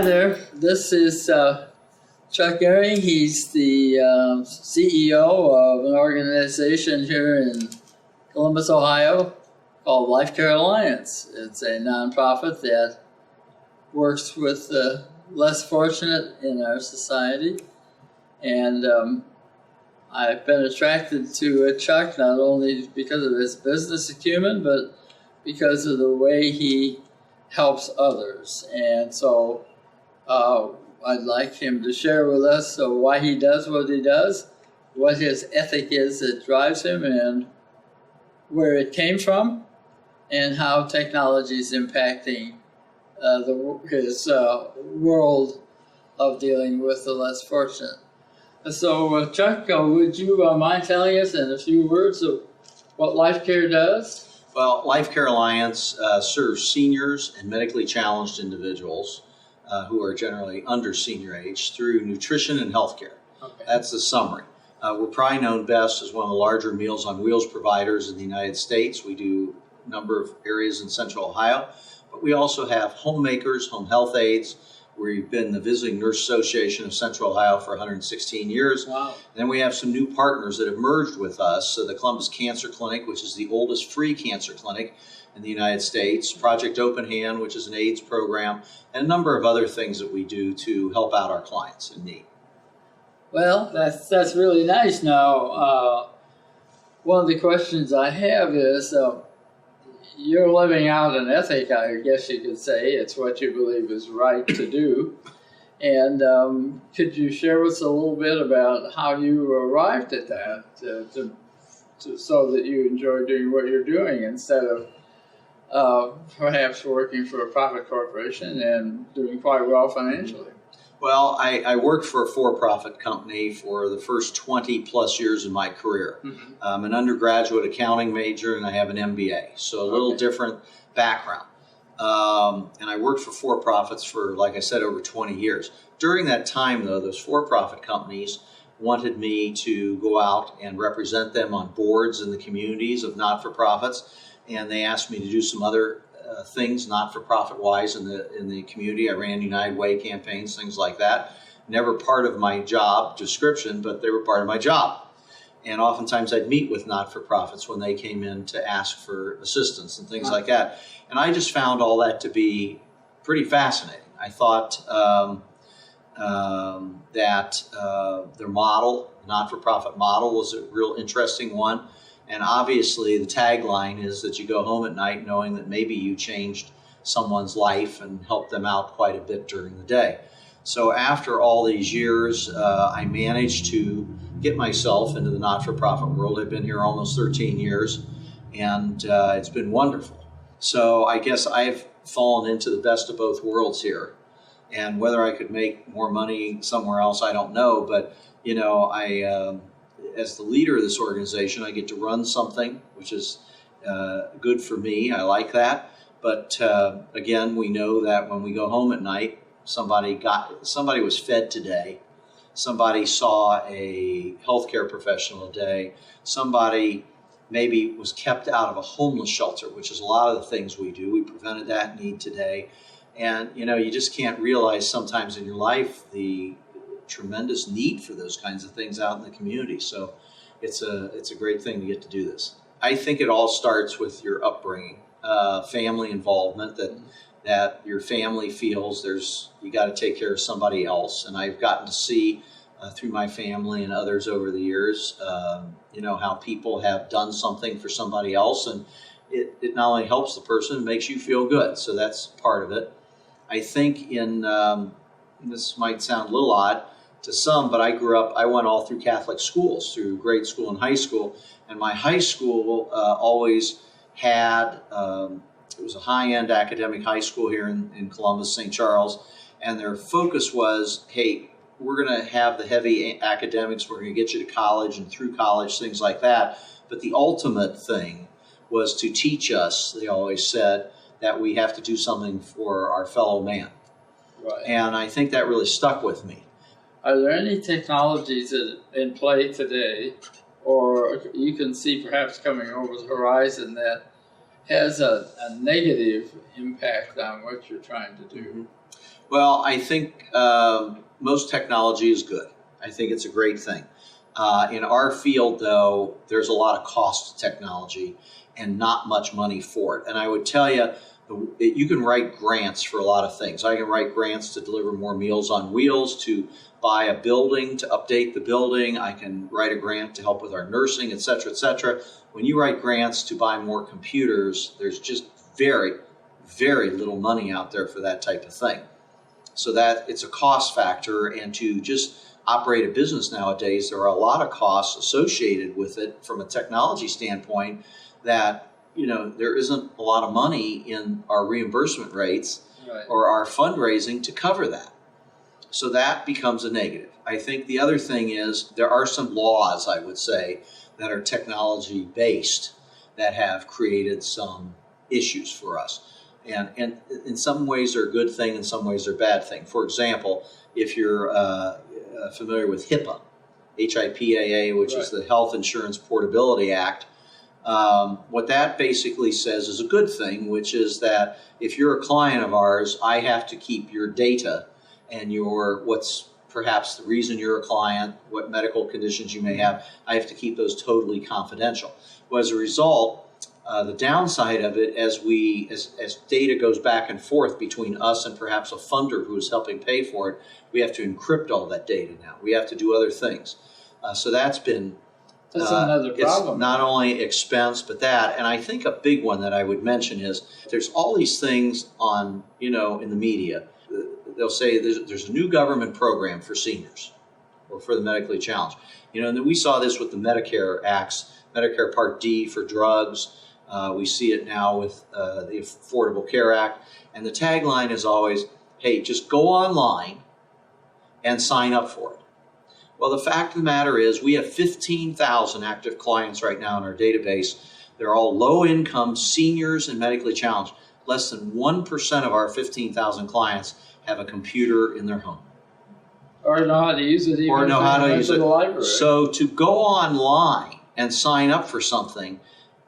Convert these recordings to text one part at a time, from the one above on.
Hi there. This is Chuck Gehring. He's the CEO of an organization here in Columbus, Ohio called Life Care Alliance. It's a nonprofit that works with the less fortunate in our society. And I've been attracted to Chuck not only because of his business acumen, but because of the way he helps others. And so I'd like him to share with us why he does what he does, what his ethic is that drives him, and where it came from, and how technology is impacting his world of dealing with the less fortunate. So, Chuck, would you mind telling us in a few words of what Life Care does? Well, Life Care Alliance serves seniors and medically challenged individuals who are generally under senior age through nutrition and health care. Okay. That's the summary. We're probably known best as one of the larger Meals on Wheels providers in the United States. We do a number of areas in Central Ohio, but we also have homemakers, home health aides. We've been the Visiting Nurse Association of Central Ohio for 116 years. Wow. Then we have some new partners that have merged with us. So the Columbus Cancer Clinic, which is the oldest free cancer clinic in the United States, Project Open Hand, which is an AIDS program, and a number of other things that we do to help out our clients in need. Well, that's really nice. Now, one of the questions I have is, you're living out an ethic, I guess you could say. It's what you believe is right to do. And could you share with us a little bit about how you arrived at that, so that you enjoy doing what you're doing instead of perhaps working for a profit corporation and doing quite well financially? Well, I worked for a for-profit company for the first 20 plus years of my career. Mm-hmm. I'm an undergraduate accounting major and I have an MBA, so a little different background. And I worked for for-profits for, like I said, over 20 years. During that time, though, those for-profit companies wanted me to go out and represent them on boards in the communities of not-for-profits, and they asked me to do some other things not-for-profit wise in the community. I ran United Way campaigns, things like that. Never part of my job description, but they were part of my job. And oftentimes I'd meet with not-for-profits when they came in to ask for assistance and things like that. And I just found all that to be pretty fascinating. I thought that their model, not-for-profit model, was a real interesting one. And obviously the tagline is that you go home at night knowing that maybe you changed someone's life and helped them out quite a bit during the day. So after all these years, I managed to get myself into the not-for-profit world. I've been here almost 13 years, and it's been wonderful. So I guess I've fallen into the best of both worlds here. And whether I could make more money somewhere else, I don't know. But, you know, as the leader of this organization, I get to run something, which is good for me. I like that. But again, we know that when we go home at night, somebody was fed today. Somebody saw a healthcare professional today. Somebody maybe was kept out of a homeless shelter, which is a lot of the things we do. We prevented that need today. And, you know, you just can't realize sometimes in your life the tremendous need for those kinds of things out in the community. So it's a great thing to get to do this. I think it all starts with your upbringing, family involvement, that your family feels you got to take care of somebody else. And I've gotten to see through my family and others over the years, how people have done something for somebody else, and it not only helps the person, it makes you feel good. So that's part of it. I think this might sound a little odd to some, but I went all through Catholic schools, through grade school and high school. And my high school always had, it was a high-end academic high school here in Columbus, St. Charles. And their focus was, hey, we're going to have the heavy academics. We're going to get you to college and through college, things like that. But the ultimate thing was to teach us, they always said, that we have to do something for our fellow man. Right. And I think that really stuck with me. Are there any technologies that in play today, or you can see perhaps coming over the horizon, that has a negative impact on what you're trying to do? Mm-hmm. Well, I think most technology is good. I think it's a great thing. In our field, though, there's a lot of cost to technology and not much money for it. And I would tell you, you can write grants for a lot of things. I can write grants to deliver more Meals on Wheels, to buy a building, to update the building. I can write a grant to help with our nursing, et cetera, et cetera. When you write grants to buy more computers, there's just very, very little money out there for that type of thing. So that it's a cost factor, and to just operate a business nowadays, there are a lot of costs associated with it from a technology standpoint that, there isn't a lot of money in our reimbursement rates or our fundraising to cover that. So that becomes a negative. I think the other thing is there are some laws, I would say, that are technology based that have created some issues for us. And in some ways they're a good thing, in some ways they're a bad thing. For example, if you're familiar with HIPAA, HIPAA, which is the Health Insurance Portability Act, what that basically says is a good thing, which is that if you're a client of ours, I have to keep your data and what's perhaps the reason you're a client, what medical conditions you may have, I have to keep those totally confidential. Well, as a result, the downside of it, as data goes back and forth between us and perhaps a funder who is helping pay for it, we have to encrypt all that data now. We have to do other things. So that's another problem. It's not only expense, but that. And I think a big one that I would mention is there's all these things on, in the media. They'll say there's a new government program for seniors or for the medically challenged. And then we saw this with the Medicare acts, Medicare Part D for drugs. We see it now with the Affordable Care Act. And the tagline is always, hey, just go online and sign up for it. Well, the fact of the matter is we have 15,000 active clients right now in our database. They're all low-income seniors and medically challenged. Less than 1% of our 15,000 clients have a computer in their home. Or know how to use it. Or know how to use it. The library. So to go online and sign up for something,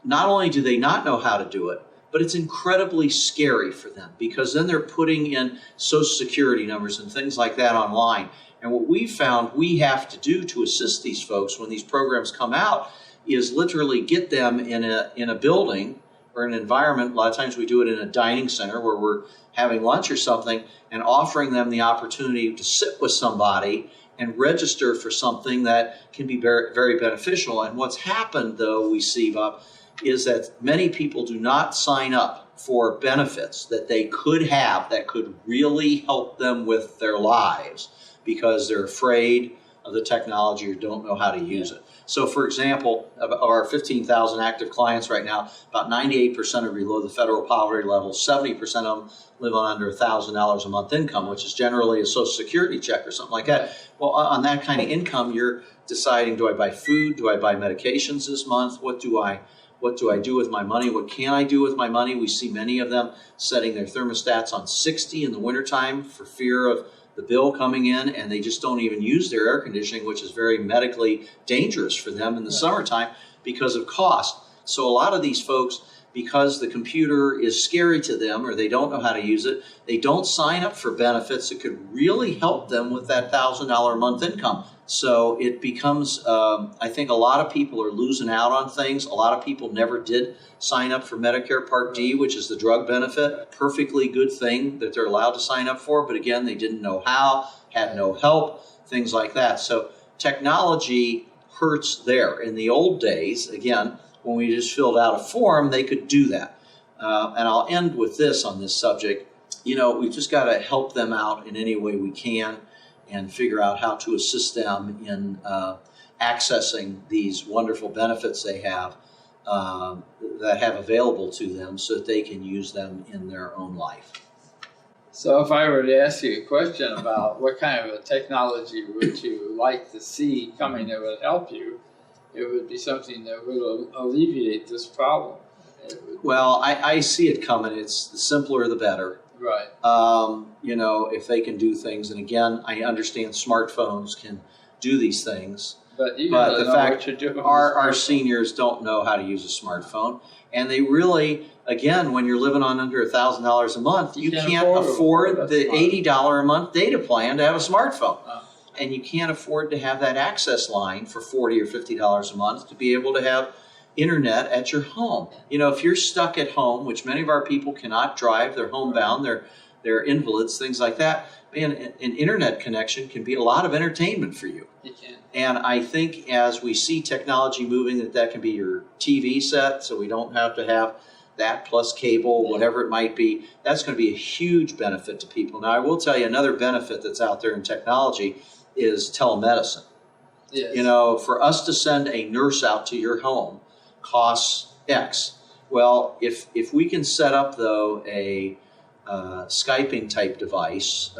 not only do they not know how to do it, but it's incredibly scary for them, because then they're putting in Social Security numbers and things like that online. And what we found we have to do to assist these folks when these programs come out is literally get them in a building or an environment. A lot of times we do it in a dining center where we're having lunch or something, and offering them the opportunity to sit with somebody and register for something that can be very, very beneficial. And what's happened, though, we see, Bob, is that many people do not sign up for benefits that they could have that could really help them with their lives, because they're afraid of the technology or don't know how to use it. So, for example, of our 15,000 active clients right now, about 98% are below the federal poverty level. 70% of them live on under $1,000 a month income, which is generally a Social Security check or something like that. Well, on that kind of income, you're deciding, do I buy food? Do I buy medications this month? What do I do with my money? What can I do with my money? We see many of them setting their thermostats on 60 in the wintertime for fear of the bill coming in, and they just don't even use their air conditioning, which is very medically dangerous for them in the summertime because of cost. So a lot of these folks, because the computer is scary to them or they don't know how to use it, they don't sign up for benefits that could really help them with that $1,000 a month income. So it becomes, I think a lot of people are losing out on things. A lot of people never did sign up for Medicare Part D, which is the drug benefit. Perfectly good thing that they're allowed to sign up for, but again, they didn't know how, had no help, things like that. So technology hurts there. In the old days, again, when we just filled out a form, they could do that. And I'll end with this on this subject. We've just got to help them out in any way we can and figure out how to assist them in accessing these wonderful benefits they have that have available to them so that they can use them in their own life. So if I were to ask you a question about what kind of a technology would you like to see coming that would help you, it would be something that would alleviate this problem. Well, I see it coming. It's the simpler the better. Right. If they can do things, and again, I understand smartphones can do these things. But you But gotta the know fact what you're doing. our seniors don't know how to use a smartphone, and they really, again, when you're living on under $1,000 a month, you can't afford the $80 a month data plan to have a smartphone. And you can't afford to have that access line for $40 or $50 a month to be able to have internet at your home. You know, if you're stuck at home, which many of our people cannot drive, they're homebound, they're invalids, things like that, man, an internet connection can be a lot of entertainment for you. You can. And I think as we see technology moving, that can be your TV set, so we don't have to have that plus cable, whatever it might be. That's going to be a huge benefit to people. Now, I will tell you another benefit that's out there in technology is telemedicine. Yes. You know, for us to send a nurse out to your home costs X. Well, if we can set up, though, a Skyping type device,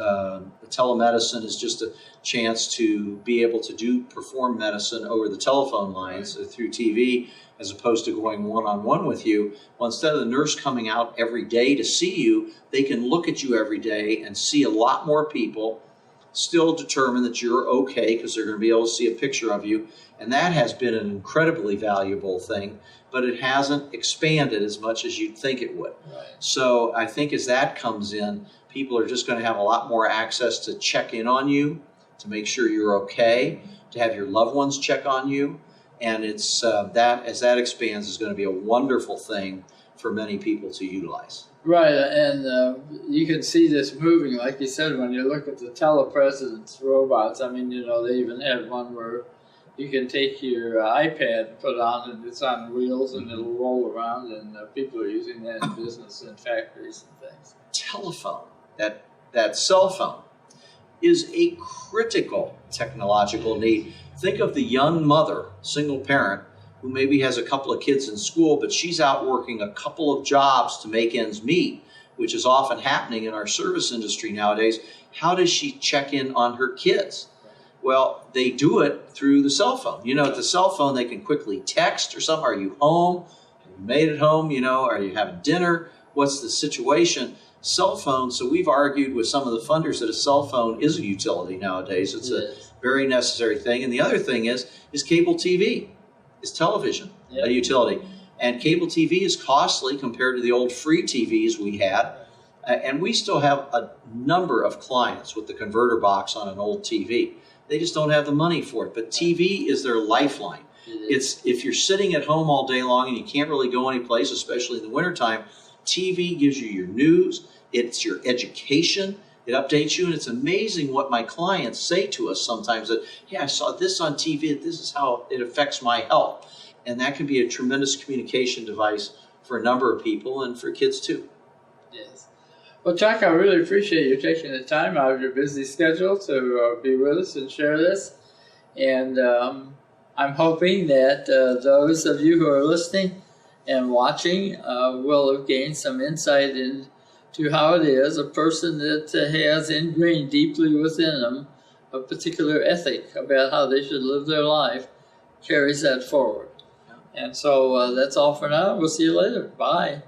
telemedicine is just a chance to be able to perform medicine over the telephone lines through TV, as opposed to going one-on-one with you. Well, instead of the nurse coming out every day to see you, they can look at you every day and see a lot more people, still determine that you're okay because they're going to be able to see a picture of you. And that has been an incredibly valuable thing, but it hasn't expanded as much as you'd think it would. Right. So I think as that comes in, people are just going to have a lot more access to check in on you, to make sure you're okay, to have your loved ones check on you. And it's that, as that expands, is going to be a wonderful thing for many people to utilize. Right, and you can see this moving, like you said, when you look at the telepresence robots. I mean, you know, they even had one where you can take your iPad, put on, and it's on wheels, and it'll roll around, and people are using that in business and factories and things. Telephone, that cell phone, is a critical technological need. Think of the young mother, single parent, who maybe has a couple of kids in school, but she's out working a couple of jobs to make ends meet, which is often happening in our service industry nowadays. How does she check in on her kids? Well, they do it through the cell phone. You know, at the cell phone, they can quickly text or something. Are you home? Have you made it home? You know, are you having dinner? What's the situation? Cell phone. So we've argued with some of the funders that a cell phone is a utility nowadays. It's a very necessary thing. And the other thing is cable TV. Is television a utility? And cable TV is costly compared to the old free TVs we had. And we still have a number of clients with the converter box on an old TV. They just don't have the money for it. But TV is their lifeline. It's if you're sitting at home all day long and you can't really go anyplace, especially in the wintertime, TV gives you your news. It's your education. It updates you, and it's amazing what my clients say to us sometimes that, yeah, I saw this on TV, this is how it affects my health. And that can be a tremendous communication device for a number of people and for kids too. Yes. Well, Chuck, I really appreciate you taking the time out of your busy schedule to be with us and share this. And I'm hoping that those of you who are listening and watching will have gained some insight into how it is a person that has ingrained deeply within them a particular ethic about how they should live their life carries that forward. And so that's all for now. We'll see you later. Bye.